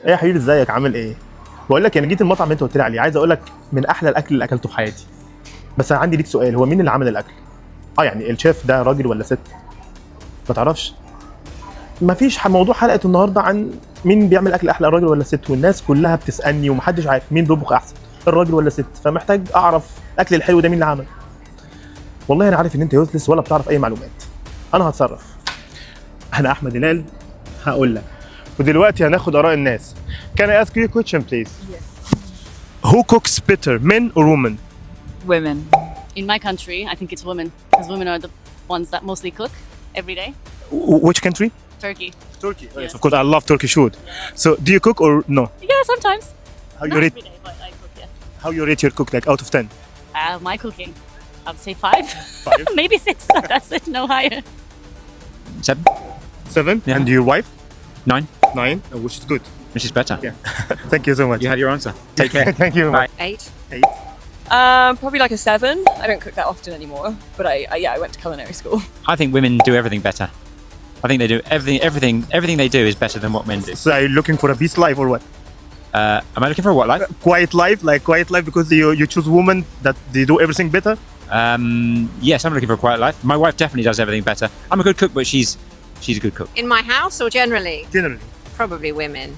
ايه يا حبيبي، ازيك؟ عامل ايه؟ بقول لك انا جيت المطعم اللي انت قلت لي عليه، عايز اقول لك من احلى الاكل اللي اكلته في حياتي. بس انا عندي ليك سؤال، هو مين اللي عمل الاكل؟ يعني الشيف ده راجل ولا ست؟ ما تعرفش؟ مفيش موضوع حلقه النهارده عن مين بيعمل اكل احلى، الراجل ولا الست، والناس كلها بتسالني ومحدش عارف مين بيطبخ احسن، الراجل ولا الست، فمحتاج اعرف الاكل الحلو ده مين اللي عمل. والله انا عارف ان انت يوزلس ولا بتعرف اي معلومات. انا هتصرف. انا احمد هلال، هقول لك. ودلوقتي هناخد اراء الناس. Can I ask you a question please? Who cooks better, men or women? Women. In my country, I think it's women, because women are the ones that mostly cook every day. Which country? Turkey. Turkey. Yes. Yes, of course, I love Turkish food. So, do you cook or no? Yeah, sometimes. How you Not rate? every day, but I cook, yeah. How you rate your cook, like out of 10? My cooking, I would say 5. 5? Maybe 6. That's it, no higher. 7, 7. Yeah. And your wife? 9, 9, which is good. which is better. Yeah. Thank you so much. You had your answer. Take care. Thank you. Bye. 8. 8. Probably like a 7. I don't cook that often anymore, but I went to culinary school. I think women do everything better. I think they do everything they do is better than what men do. So, are you looking for a peace life or what? Am I looking for what life? Quiet life, like quiet life because you choose women that they do everything better? Yes, I'm looking for a quiet life. My wife definitely does everything better. I'm a good cook, but she's a good cook. In my house or generally? Generally. Probably women.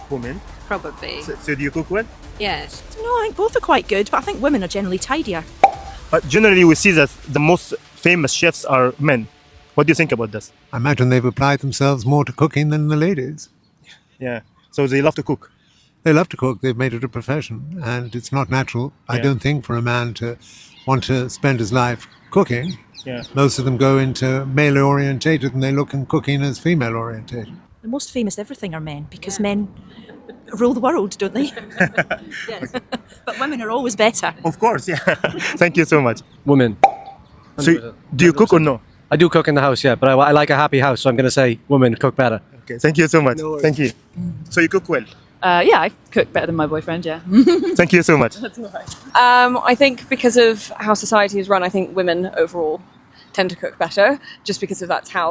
Women. Probably. So do you cook well? Yes. No, I think both are quite good, but I think women are generally tidier. But generally we see that the most famous chefs are men. What do you think about this? I imagine they've applied themselves more to cooking than the ladies. Yeah. So they love to cook. They love to cook, they've made it a profession, and it's not natural, I Yeah. don't think, for a man to want to spend his life cooking. Yeah. Most of them go into male orientated and they look in cooking as female orientated. The most famous everything are men because men rule the world, don't they? Yes. But women are always better. Of course, yeah. Thank you so much. Women. So do you cook or no? I do cook in the house, yeah, but I like a happy house, so I'm going to say women cook better. Okay, thank you so much. No worries. Thank you. So you cook well. Yeah, I cook better than my boyfriend, yeah. Thank you so much. I think because of how society is run, I think women overall tend to cook better, just because of that's how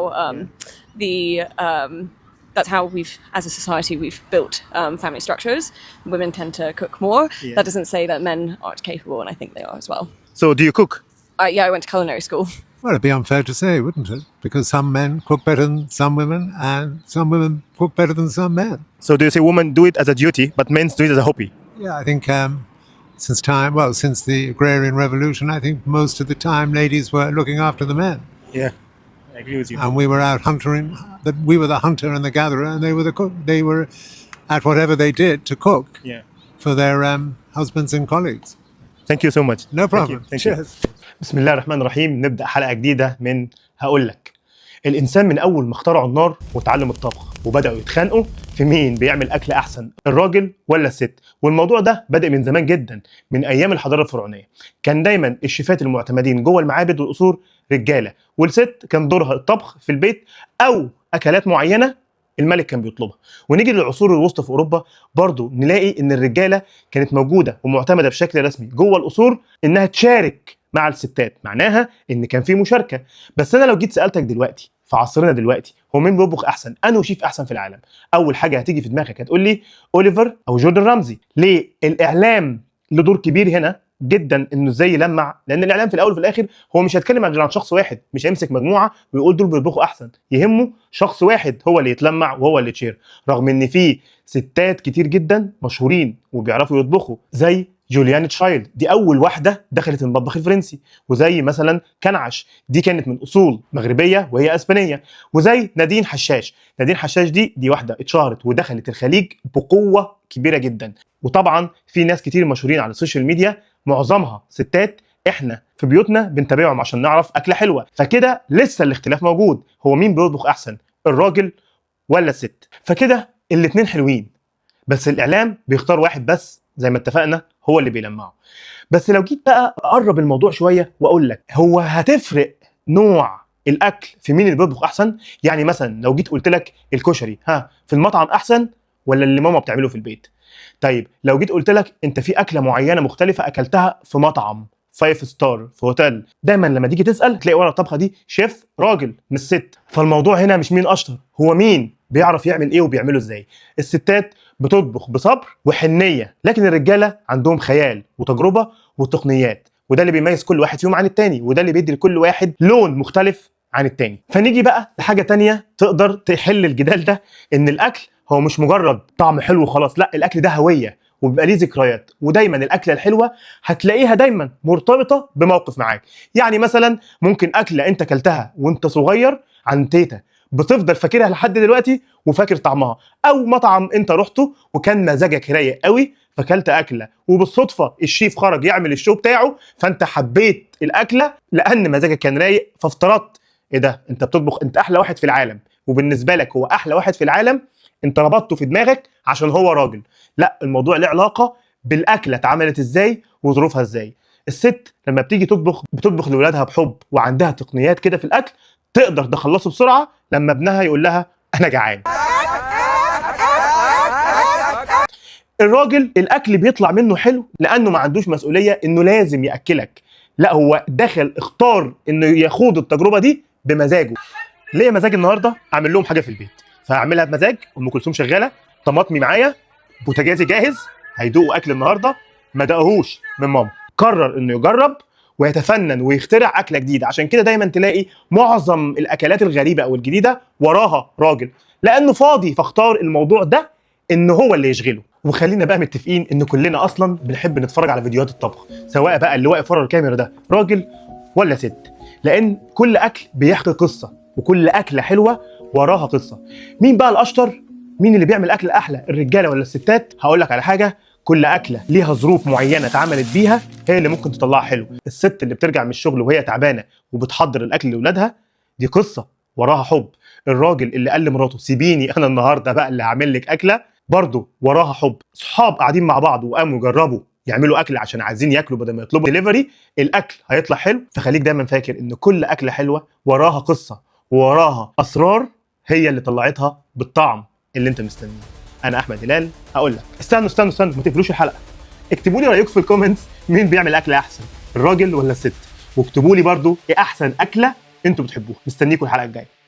that's how we've, as a society, we've built family structures. Women tend to cook more. Yeah. That doesn't say that men aren't capable, and I think they are as well. So do you cook? Yeah, I went to culinary school. Well, it'd be unfair to say, wouldn't it? Because some men cook better than some women, and some women cook better than some men. So do you say women do it as a duty, but men do it as a hobby? Yeah, I think since the agrarian revolution, I think most of the time ladies were looking after the men. Yeah, I agree with you. And we were out hunting, we were the hunter and the gatherer, and they were the cook. They were at whatever they did to cook Yeah. for their husbands and colleagues. Thank you so much. No problem. Thank you. بسم الله الرحمن الرحيم. نبدأ حلقة جديدة من هقول لك. الإنسان من أول ما اخترعوا النار وتعلم الطبخ وبدأوا يتخانقوا في مين بيعمل أكل أحسن، الراجل ولا الست. والموضوع ده بدأ من زمان جدا، من أيام الحضارة الفرعونية. كان دايما الشيفات المعتمدين جوه المعابد والقصور رجالة، والست كان دورها الطبخ في البيت أو أكلات معينة الملك كان بيطلبها. ونيجي للعصور الوسطى في اوروبا برضو نلاقي ان الرجاله كانت موجوده ومعتمده بشكل رسمي جوه القصور انها تشارك مع الستات، معناها ان كان في مشاركه. بس انا لو جيت سالتك دلوقتي في عصرنا دلوقتي هو مين بيطبخ احسن، انه شيف احسن في العالم، اول حاجه هتيجي في دماغك هتقول لي اوليفر او جوردن رامزي. ليه؟ الاعلام له دور كبير هنا جدا انه ازاي يلمع، لان الاعلام في الاول وفي الاخر هو مش هيتكلم غير عن شخص واحد، مش هيمسك مجموعه ويقول دول بيطبخوا احسن، يهمه شخص واحد هو اللي يتلمع وهو اللي يتشير. رغم ان في ستات كتير جدا مشهورين وبيعرفوا يطبخوا، زي جوليان تشايلد، دي اول واحده دخلت المطبخ الفرنسي، وزي مثلا كنعش، دي كانت من اصول مغربيه وهي اسبانيه، وزي نادين حشاش. نادين حشاش دي واحده اتشهرت ودخلت الخليج بقوه كبيره جدا. وطبعا في ناس كتير مشهورين على السوشيال ميديا معظمها ستات احنا في بيوتنا بنتابعهم عشان نعرف اكله حلوه. فكده لسه الاختلاف موجود، هو مين بيطبخ احسن، الراجل ولا الست؟ فكده الاتنين حلوين، بس الاعلام بيختار واحد بس زي ما اتفقنا هو اللي بيلمعه. بس لو جيت بقى اقرب الموضوع شويه واقول لك هو هتفرق نوع الاكل في مين اللي بيطبخ احسن؟ يعني مثلا لو جيت قلت لك الكشري في المطعم احسن ولا اللي ماما بتعمله في البيت؟ طيب لو جيت قلت لك انت في اكله معينه مختلفه اكلتها في مطعم 5 ستار في هوتيل، دايما لما تيجي تسال تلاقي ورا الطبخه دي شيف راجل مش ست. فالموضوع هنا مش مين اشطر، هو مين بيعرف يعمل ايه وبيعمله ازاي. الستات بتطبخ بصبر وحنيه، لكن الرجاله عندهم خيال وتجربه وتقنيات، وده اللي بيميز كل واحد فيهم عن التاني، وده اللي بيدي لكل واحد لون مختلف عن التاني. فنيجي بقى لحاجه تانية تقدر تحل الجدال ده، ان الاكل هو مش مجرد طعم حلو وخلاص، لا الاكل ده هويه وبيبقى ليه ذكريات، ودايما الاكله الحلوه هتلاقيها دايما مرتبطه بموقف معاك. يعني مثلا ممكن اكله انت اكلتها وانت صغير عن تيتا بتفضل فاكرها لحد دلوقتي وفاكر طعمها، او مطعم انت رحته وكان مزاجك رايق قوي فاكلت اكله وبالصدفه الشيف خرج يعمل الشو بتاعه فانت حبيت الاكله لان مزاجك كان رايق، فافترضت ايه ده، انت بتطبخ، انت احلى واحد في العالم، وبالنسبه لك هو احلى واحد في العالم، انت ربطته في دماغك عشان هو راجل. لا، الموضوع له علاقه بالاكله اتعملت ازاي وظروفها ازاي. الست لما بتيجي تطبخ بتطبخ لاولادها بحب وعندها تقنيات كده في الاكل تقدر تخلصه بسرعه لما ابنها يقول لها انا جعان. الراجل الاكل بيطلع منه حلو لانه ما عندوش مسؤوليه انه لازم ياكلك، لا هو دخل اختار انه يخوض التجربه دي بمزاجه. ليه مزاج النهارده اعمل لهم حاجه في البيت، فهعملها بمزاج. ام كلثوم شغاله، طماطمي معايا، بوتاجازي جاهز، هيدوقوا اكل النهارده ما دقهوش من ماما. قرر انه يجرب ويتفنن ويخترع اكله جديده. عشان كده دايما تلاقي معظم الاكلات الغريبه او الجديده وراها راجل، لانه فاضي فاختار الموضوع ده ان هو اللي يشغله. وخلينا بقى متفقين ان كلنا اصلا بنحب نتفرج على فيديوهات الطبخ، سواء بقى اللي واقف ورا الكاميرا ده راجل ولا ست، لان كل اكل بيحكي قصه وكل اكله حلوه وراها قصه. مين بقى الاشطر؟ مين اللي بيعمل اكل احلى، الرجاله ولا الستات؟ هقول لك على حاجه، كل اكله ليها ظروف معينه اتعملت بيها هي اللي ممكن تطلعها حلو. الست اللي بترجع من الشغل وهي تعبانه وبتحضر الاكل لاولادها دي قصه وراها حب. الراجل اللي قال لمراته سيبيني انا النهارده بقى اللي هعمل لك اكله برضه وراها حب. صحاب قاعدين مع بعض وقاموا يجربوا يعملوا اكل عشان عايزين ياكلوا بدل ما يطلبوا ديليفري، الاكل هيطلع حلو. فخليك دايما فاكر ان كل اكله حلوه وراها قصه ووراها اسرار هي اللي طلعتها بالطعم اللي انت مستنيه. انا احمد هلال هقول لك استنوا ما تقفلوش الحلقه، اكتبوا لي رايكم في الكومنتس مين بيعمل اكل احسن، الراجل ولا الست، واكتبوا لي برضو ايه احسن اكله انتوا بتحبوها. مستنيكم الحلقه الجايه.